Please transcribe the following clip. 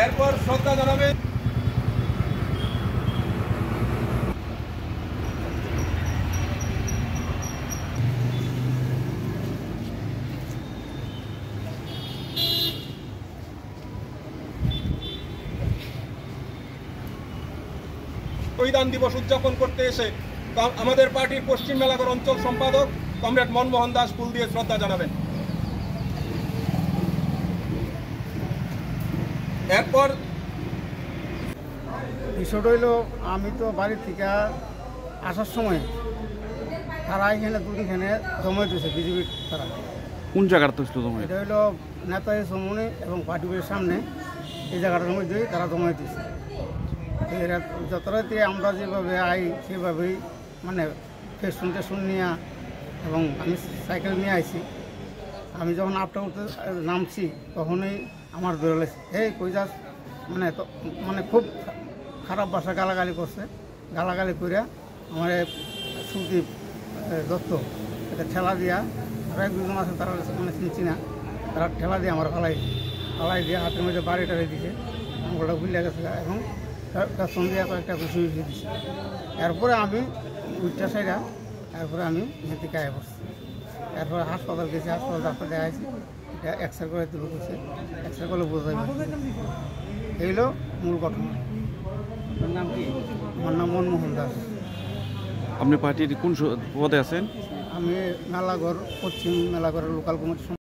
এরপর শ্রদ্ধা জানাবে শহীদান দিবস উদযাপন করতে এসে আমাদের পার্টির পশ্চিম মেলাঘর অঞ্চল সম্পাদক কমরেড মনমোহন দাস ফুল দিয়ে শ্রদ্ধা জানাবেন। এরপর বিষয়টা হইল আমি তো বাড়ি থেকে আসার সময় তারা এখানে দুটিখানে জমা দিয়েছে বিজেপির তারা। কোন জায়গাটা তো জমা? এটা হইল নেতাজি চৌমুহনী এবং পার্টি বাড়ির সামনে এই জায়গাটার মধ্যে তারা জমা দিয়েছে। এরা যত রাতে আমরা যেভাবে আই সেভাবেই মানে টেস্টুন নিয়ে এবং আমি সাইকেল নিয়ে আইছি। আমি যখন আপটা উঠতে নামছি তখনই আমার ধরে লাগছে এই কই যাস, মানে খুব খারাপ ভাষা গালাগালি করছে। গালাগালি করে আমার সুদীপ দত্ত এটা ঠেলা দিয়া আর এক দুজন আছে তারা মানে চিনছি না, তারা ঠেলা দিয়ে আমার ফালাই দিয়ে হাতের মধ্যে বাড়ি টাড়ি দিছে, আঙুলটা ভুলে গেছে এবং তার সঙ্গে কয়েকটা ঘুষি দিচ্ছে। এরপরে আমি উইটটা সাইডা এরপরে আমি এখান থেকে আয় পড়ছি। এরপরে হাসপাতাল গেছি, হাসপাতাল ডাক্তার দেখাইছি, এটা এক্সরে করে তুলে করছে, এক্সরে করলে বোঝা যাবে। এইগুলো মূল ঘটনা। নাম কি? আমার নাম মনমোহন দাস। আপনি পার্টির কোন পদে আছেন? আমি মেলাঘর, পশ্চিম মেলাঘরের লোকাল কমিটি